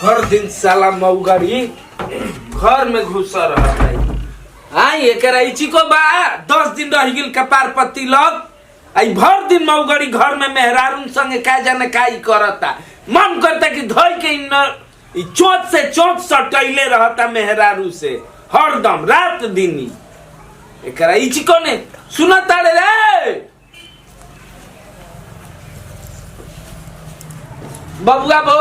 हर दिन साला मऊगरी घर में घुसा रहा है। आई एकरा इची को बा 10 दिन रह गेल कपार पत्ती लग आई भर दिन मऊगरी घर में मेहरारून संगे का जाने का ही करता। मन करता कि धोई के इ चोट से चोट सटैले रहता मेहरारू से हरदम रात दिन। एकरा इची को ने सुना ताड़े रे बबुआ बो।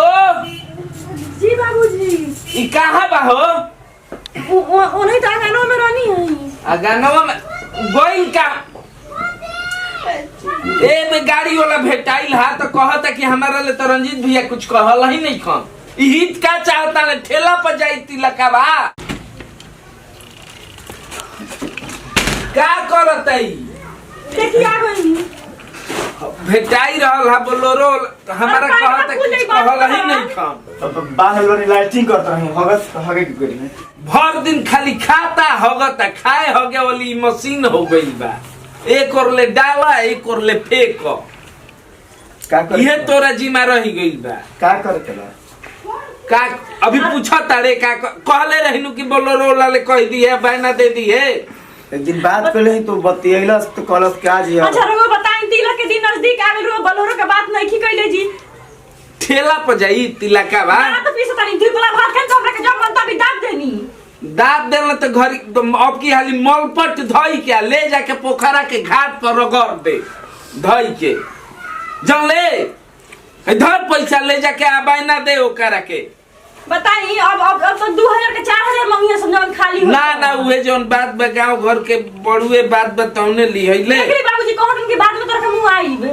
जी बाबूजी। ई कहाँ बा हो? उन्हें तो आंगनवा में रहनी है। आंगनवा में गोइल का ए में गाड़ी वाला भेटाइल हा तो कहता कि हमारा ले तो रंजीत भैया कुछ कहला ही नहीं खान। ई हित का चाहता ने ठेला पर जाई तिलकवा का करतई देखिए आ गई भेटाई रहल हा बोलोरो हमारा कहता कि कहला ही नहीं खान। बाहर वाली लाइटिंग करता हूं हगत हगे की करी भर दिन खाली खाता हगता खाए हगे वाली मशीन हो गई बा। एक और ले डाला एक और ले फेंक का कर ये तोरा जिम्मा रही गई बा। का करते बा का अभी पूछा तारे का कहले रहनु कि बोलोरो वाले कह दी है बहना दे दी है। एक दिन बात करले तो बतियलस तो कलस के आज है। अच्छा रोगो बताई तिलक के दिन नजदीक आवे रो बोलोरो के बात नहीं की कइले जी। ठेला पर जाई तिलका बा ना तो पीछे तनी दुई वाला भात खान तो हमरा के जब मन तभी दाब देनी। दाब देला तो घर अब की हाली मलपट धई के ले जाके पोखरा के घाट पर रगड़ दे धई के जन ले धर पैसा ले जाके आबाइना दे ओकरा के बताई अब तो 2000 के 4000 मंगिया समझन खाली हो। ना ना उहे जोन बात बा गांव घर के बड़ुए बात बताउने ली है ले। लेकिन बाबूजी कहत कि बाद में तोरा के मुंह आईब।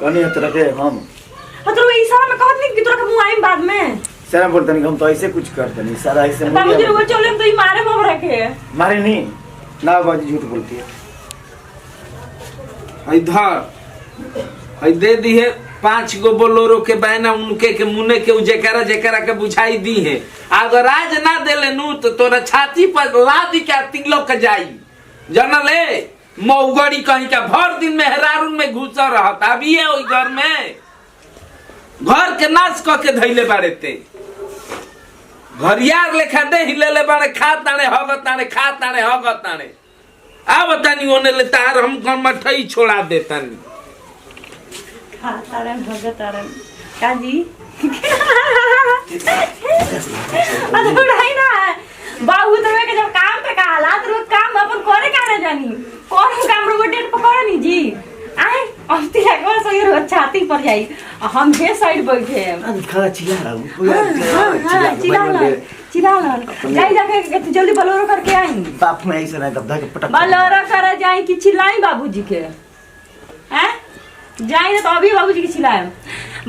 कनी तरह के हम तो ई सारा में कहत नहीं कि तोरा के मुंह आईब बाद में। सारा बोलते नहीं हम तो ऐसे कुछ करते नहीं सारा ऐसे बाबूजी रोग चले तो ई मारे हमरा के मारे नहीं ना बाजी झूठ बोलती है। इधर दे दी है 5 गो बोलोरो के बहना उनके के मुने के जेकरा जेकरा के बुझाई दी है। अगर आज ना देले नु तो तोरा छाती पर लादी के तिलक के जाई जनले मऊगड़ी कहीं का भर दिन मेहरारून में घुसा रहता। अभी है ओई घर में घर के नाश क के धइले बारे ते घरियार लेखा दे हिलेले बारे खा ताने हगत ताने खा ताने हगत ताने आ बतानी ओने ले तार हम घर मठई छोड़ा देतानी तारन भगत तारन काजी अरे उड़ाई ना बाबू तो के जब काम पे का हालात रो काम अपन करे का ना जानी कौन काम रो डेट पकड़ नी जी आए अबती लगवा सो ये छाती पर जाई हम हे साइड बैठे अरे खड़ा चिल्ला रहा हूं चिल्ला जाई जाके जल्दी बोलेरो करके आई। बाप में ऐसे नहीं तब के पटक बोलेरो कर जाई कि चिल्लाई बाबूजी के हैं जाई ना तो अभी बाबूजी की चिल्लाए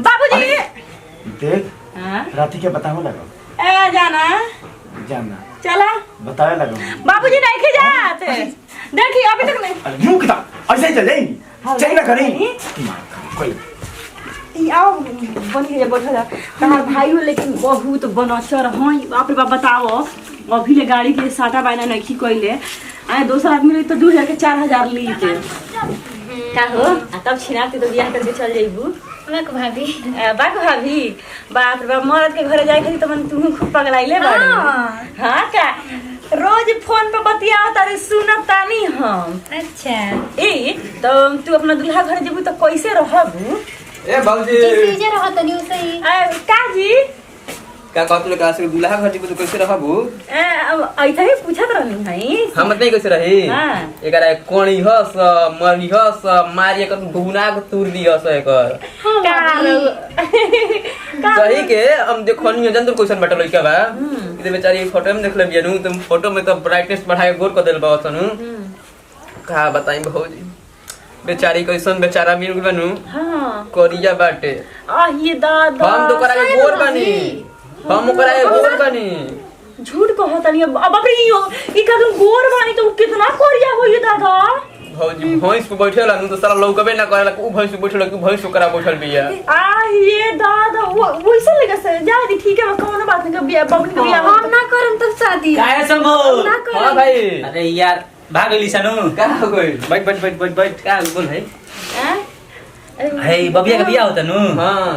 बाबूजी देख हां राती के बताओ लगा ए जाना जानना चला बतावे लगा बाबूजी नहीं के जाते देखी अभी तक नहीं। अरे मुंह किता ऐसे ही चल जाएंगी चाहिए ना करेंगी कोई ई आओ बन के बैठा जा तहार भाई हो लेकिन बहुत बनचर हई बाप रे बाप बताओ अभी ले गाड़ी के साटा बायना नहीं कइले आए दोसर आदमी रही तो 2000 के 4000 लीते का हो तब छिनाते तो बियाह करके चल जाइबू बाक भाभी बाक भाभी बाप रे बाप मरद के घरे जाए खाली तो मन तू खूब पगलाइले बाड़ी। हां का रोज फोन पे बतियाओ तारे सुनता नहीं हम। अच्छा ए तो तू अपना दूल्हा घर जेबू तो कैसे रहबू? ए बाबूजी जी रहत नहीं सही काजी का कहत ले का से दूल्हा घर जीबो तो कैसे रहबू? ऐसा ही पूछत रहनी हई हम नहीं कैसे रही हां एकरा कोणी हस मरी हस मारिए कर गुना को तूर दी हस एकर सही के हम देखनी जंतर क्वेश्चन बैठल लइका बा इधर बेचारी फोटो में देख लेबिए नु तुम फोटो में तो ब्राइटनेस बढ़ा के गोर कर देल बा सनु का बताई भौजी बेचारी कैसन बेचारा मिल गनु हां कोरिया बाटे आ ये दादा हम तो करा के गोर बनी हम करा के गोर बनी झूठ कहत नहीं अब रे ई का तुम गोर बानी तो कितना कोरिया हो ये दादा भौजी भैंस पे बैठेला नु तो सारा लौकबे ना करेला उ भैंस पे बैठल कि भैंस ओकरा बैठल बिया आ ये दादा वैसे लगा से जा दी ठीक है कोनो बात नहीं बिया बबनी के बिया हम ना करम तब शादी काहे संभो हां भाई अरे यार भाग गली सनु का हो गई बैठ बैठ बैठ बैठ बैठ का बोल है हैं है बबिया का बियाह होता नु हां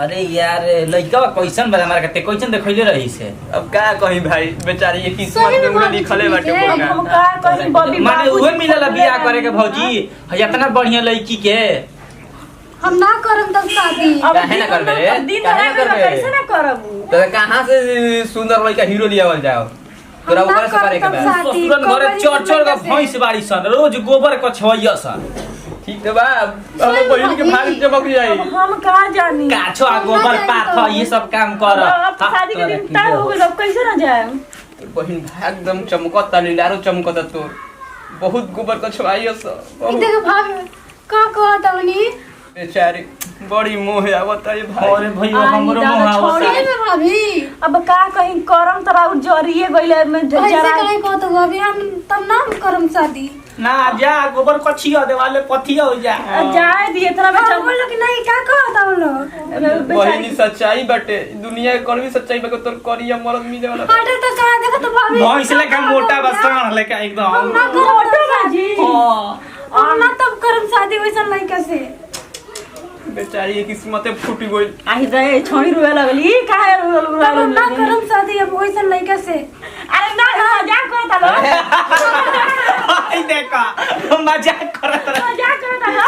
अरे यार लड़का कैसन बा हमारा कते कैसन देखैले रही से। अब का कही भाई बेचारी ये किस्मत सही में में भाभी लिखले बाटे ठीक है। बोका। हम का कहीं बबी माने बाबू उहे जी मिलल को बियाह ले करे के आनी। भौजी है इतना बढ़िया लड़की के। हम ना करम तब शादी। अब काहे ना करबे रे? दिन काहे ना रात में करबे? कैसे ना करबू? तो कहां से सुंदर लड़का हीरो लियावल जाओ तोरा हम ना ऊपर से करे के करब बा। तब ससुरन घरे चोर चोर का भैंस बाड़ी सन रोज गोबर को छवैया सन। ठीक है बा हम बहिन के भाग चमक जाई। अब हम कहाँ जानी? काछो आ गोबर पाथ ये सब काम कर। अब शादी के दिन तय हो गइल, अब कैसे ना जाए? बहिन भाग एकदम चमकता लीलारो चमकता तोर बहुत गोबर का छवाई ई देखो भाभी का कहत हनी। बेचारी बड़ी मोह आवता है भाई। अरे भैया आई हमरो दादा मुंह छोड़ी। आवता। सही में भाभी अब का कहीं करम तरा जरिए गइले में ऐसे जरा कहीं कहत हो अभी हम तब ना करम शादी। ना जा गोबर को छिया देवाले पथिया हो जा। जाए दिए इतना हम बेचा बोल कि नहीं का कहत हम लोग। बहिनी सच्चाई बाटे दुनिया के कड़वी सच्चाई बाटे तोर करिया मरद मिले वाला बा। हटे तो का देखो तो भाभी भैंस लेका मोटा बस्ता लेका हम एकदम। ना ऑटो बाजी हम ना तब करम शादी वैसा लड़का से। बेचारी के किस्मते फूटी गई। आई दे छोड़ी रुए लगली काहे रुए तब हम ना लगली? करम शादी अब वैसा लड़का से। अरे ना मजाक करता लो आई देखा मजाक करत रहे। मजाक करता लो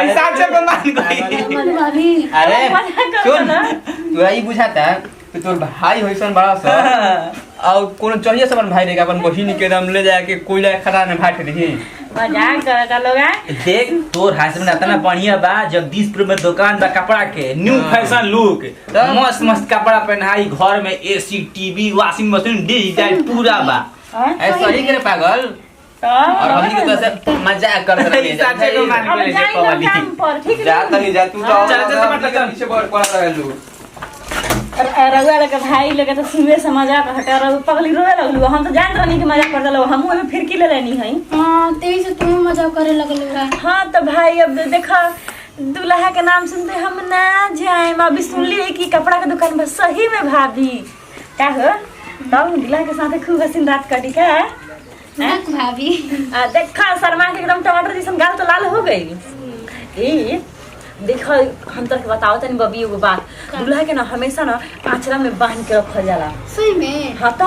ऐसा से को मान गई। मत भाभी अरे मजाक करता सुन लो। तोरा ई बुझाता कि तोर भाई होइसन बड़ा सा और कोनो चाहिए से अपन भाई रे अपन बहिनी के नाम ले जाके कोयला खड़ा ने भाट रही। मजाक करता लोग देख तोर हस्बैंड इतना बढ़िया बा जगदीशपुर में दुकान बा कपड़ा के न्यू फैशन लुक मस्त मस्त कपड़ा पहनाई घर में AC TV washing machine digital पूरा बा। ऐसा ही करे पागल और हमनी के तो ऐसे मजाक करते रहे। ऐसा से को मान अब के ले जाई जा ना वाली। काम पर ठीक जा तनी जा तू तो चल, चल, चल, चल। पीछे पड़ रहलू। रउआ लगे भाई लगे तो सुबह से मजाक हटा रउ पगली रोए लगलू। हम तो जान रहनी कि मजाक करता लोग हम ओमे फिरकी ले लेनी है। हां तेई से तुम मजाक करे लगल बा। हाँ तो भाई अब देखा दूल्हा के नाम सुनते हम ना जाए। अभी सुन लिए कि कपड़ा के दुकान पर सही में भाभी क्या हो तब दूल्हा के साथ खूब हसीन रात कटी का मत भाभी देखा शर्मा के एकदम टमाटर जैसन गाल तो लाल हो गई। ए देखो हम तक बताओ तनी बबी एगो बात दूल्हा के ना हमेशा ना आँचरा में बांध के रखल जाला। सही में हाँ तो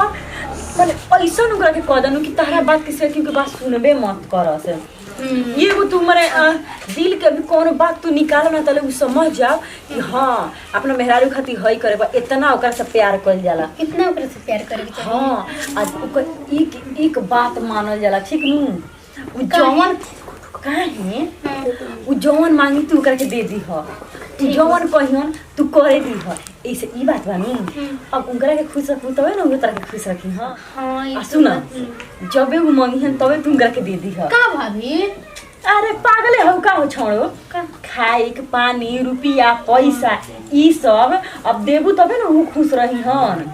माने ऐसा नुकरा के कह दनु कि तहरा बात किसी के बात सुनबे मत कर से। ये वो तू मरे दिल के भी कोनो बात तू निकाल ना तले उ समझ जाओ कि हाँ अपना मेहरारू खातिर हई करे बा इतना ओकरा से प्यार कइल जाला। कितना ओकरा से प्यार करे के चाहिए। हाँ आज ओकर एक बात मानल जाला ठीक नु उ जवन काहे उ जवन मांगी तू ओकरा के दे दी ह तू जवन कहियन तू करे दी ह ऐसे ई बात बानी। अब उनकरा के खुश रखू तबे ना उनकरा के खुश रखी। हाँ हां ये सुन जबे उ मांगिहन तबे तू उनकरा के दे दी ह। का भाभी अरे पागले हो का हो छोड़ो खाए के पानी रुपया पैसा ई सब अब देबू तबे ना उ खुश रही हन।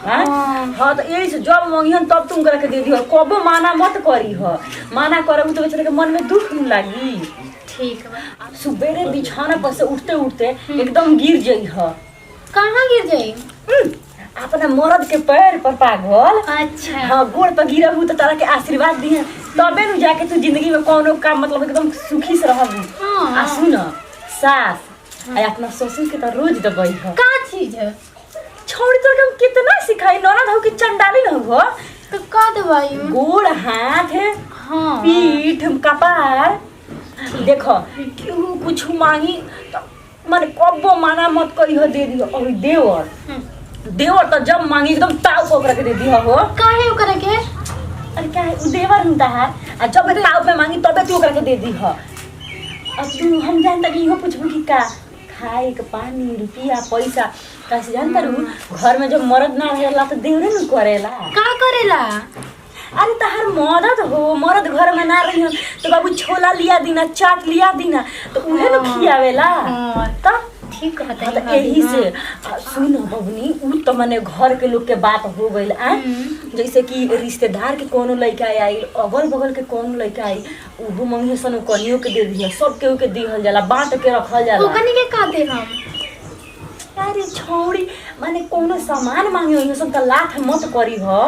हाँ तो यही से जब मांगिहन तब तुम करके दे दियो कबो माना मत करी ह माना करब तो बेचारे के मन में दुख न लागी। ठीक बा। सुबेरे बिछाना पर से उठते उठते एकदम गिर जई ह। कहां गिर जाई। अपना मर्द के पैर पर पागल। अच्छा हाँ गोड़ पर गिरबू तो तारा के आशीर्वाद दिहे तबे न जाके तू जिंदगी में कोनो काम मतलब एकदम सुखी से रहबू। हाँ। आ सुन सास आ अपना ससुर के तो रोज दबई ह। का चीज है छोड़ी तो हम कितना सिखाई नौना हो कि चंडाली न हो तो का दवाई में। गोड़ हाथ हां पीठ कपार देखो केहू कुछ मांगी तो माने कब्बो माना मत करी हो दे दियो। और देवर देवर तो जब मांगी एकदम ताव को के दे दियो हो। काहे ओकरा के अरे क्या है उ देवर ਹੁੰਦਾ है आ जब ताव पे मांगी तबे तू ओकरा के दे दी हो। अब तू हम जानता कि इहो पूछबू कि का खाए के पानी रुपया पैसा कैसे जानता रहू घर में जब मर्द ना रहेला तो देवरे न करेला। का करेला। अरे तहार मर्द हो मर्द घर में ना रही तो बाबू छोला लिया दीना चाट लिया दीना तो उहे न खियावेला। हाँ। तब ठीक कहता तो यही से सुन बबनी उ तो मने घर के लोग के बात हो गइल आ जैसे कि रिश्तेदार के कोनो लड़का आई अगल बगल के कोनो लड़का आई उहो मंगियो सन कनियो के दे दिया सब केहू के दिहल जाला बांट के रखल जाला। ओकनी के का दे हम। अरे छोड़ी माने कोनो सामान मांगियो सन त लाथ मत करी हो।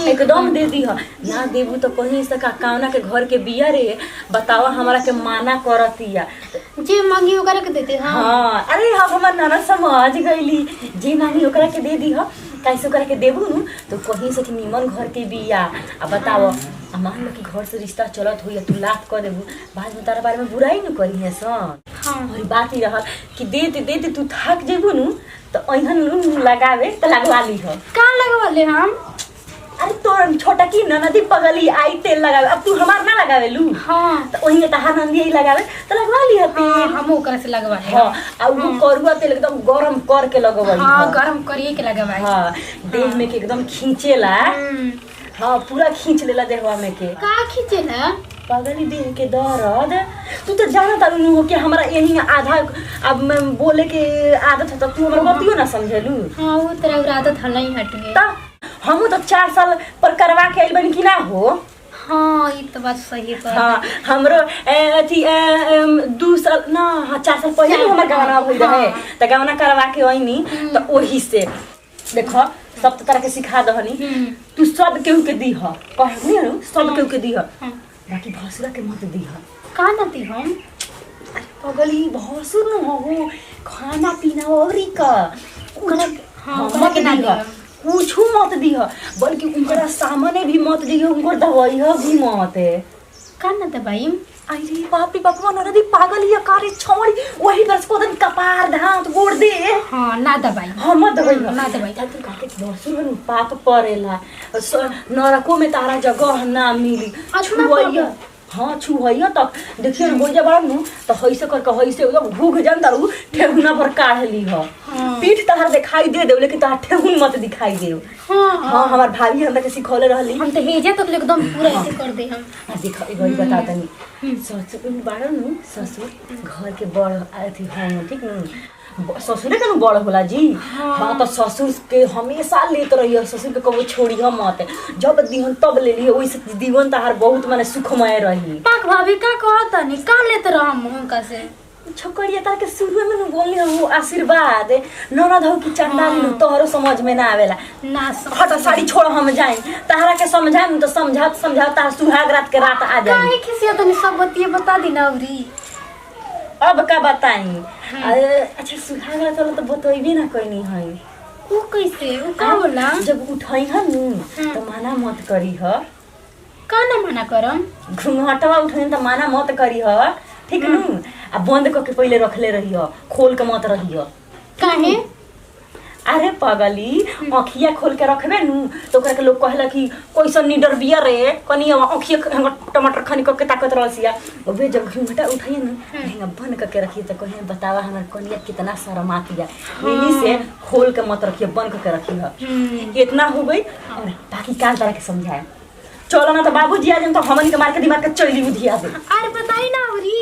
एकदम दे दी ह ना देबू तो कहीं से का कावना के घर के बिया रे बतावा हमरा के माना करतिया जे मांगी ओकरा के देते हां हाँ अरे हम हमार नाना समझ गईली जे मांगी ओकरा के दे दी ह कैसे ओकरा के देबू न तो कहीं से कि निमन घर के बिया आ बताओ मान लो कि घर से रिश्ता चलत हो या तू लात कर देबू बाद में तारा बारे में बुराई न करी है सन हां और बात ही रहल कि देते तू थक जेबू न तो अइहन लगावे तो लगवा ली हो का लगवाले हम अरे तोर छोटा की ननदी पगली आई तेल लगावे अब तू हमार ना लगावे लू हां तो वही तहार नंदी ही लगावे तो लगवा ली है तेल हम ओकरा से लगवाले हां आ वो करुआ तेल एकदम गरम करके लगवाई हां गरम करिए के लगवाई हां देह में के एकदम खींचेला हां पूरा खींच लेला देहवा में के का खींचेला पगली देह के दर्द तू तो जाना तारू हो कि हमरा यही आधा अब मैं बोले के आदत है तो तू हमरा बतियो ना समझलू हां वो तेरा आदत हल नहीं हट गई ता हमहू तो 4 साल पर करवा के आइल बन कि ना हो हां ये तो बात सही है हाँ हमरो अथी 2 साल ना हाँ 4 साल पहले ही हमर गाना होई रहे त गाना करवा के आइनी तो ओही से देखो सब तरह के सिखा दहनी तू सब केहू के दी ह कहनी नु सब केहू के दी ह बाकी भसुरा के मत दी ह का नती हम पगली भसुर न हो खाना पीना औरी का ओकरा हां मत के ना दी ह कुछ मत दी ह बल्कि उनकरा सामने भी मत दी ह उनकर दवाई ह भी मत का नते भाई अरे बाप रे बाप नदी पागल या कारे छोड़ी वही बस को दिन कपार धात गोड़ दे हां ना दबाई हम मत दवाई ना दबाई तू काके भसुर में पाप परेला नरको में तारा जगह ना मिली छुवैया हाँ छुवैया तक देखिए न बोल बड़ा नु तो हइसे करके हइसे एकदम घुघ जान तारू ठेहुना पर काढ़ ली ह पीठ तहार दिखाई दे दे लेकिन तहार ठेहुन मत दिखाई दे हां हमार भाभी हमरा के सिखौले रहली हम तो हेजे तक एकदम पूरा ऐसे कर दे हम देख एगो बता तनी ससुर बाड़ा नु ससुर घर के बड़ अथी हम ठीक नु ससुरे के बड़ होला जी हाँ तो ससुर के हमेशा लेत रहियो ससुर के कबो छोड़ी हम मत जब दीहन तब ले लियो ओइसे दीवन तहार बहुत माने सुखमय रही पाक भाभी का कहता नहीं का लेत रहम उनका से छोकरिया तार के शुरू में न बोलली हम आशीर्वाद ननद हो की चंडाली नु तोहरो समझ में ना आवेला ना हट साड़ी छोड़ हम जाई तहरा के समझाम तो समझाओ तार सुहाग रात के रात आ जाई काहे खिसिया तनी सब बतिए बता दी ना औरी अब का बताई अच्छा सुहाग रात वाला तो बतइबे ना कइनी है वो कैसे वो का होला जब उठई ह नु तो माना मत करी ह का ना मना करम घुंघटवा उठई त माना मत करी ह ठीक नु आ बंद करके पहले रखले रही ह खोल के मत रही ह काहे अरे पगली अखिया खोल के रखबे नु तो ओकरा के लोग कहला कि कैसन निडर बिया रे कनी अखिया टमाटर खनी के ताकत रहसिया ओबे जब घुंघटा उठाइए न हेंगा बंद करके रखिए तो कहे बतावा हमर कनिया कितना शर्मातिया इनी से खोल के मत रखिए बंद करके रखिए इतना हो गई और बाकी काल तरह के समझाए चलो ना तो बाबूजी आ जान तो हमन के मार के दिमाग के चली उधिया दे अरे बताई ना औरी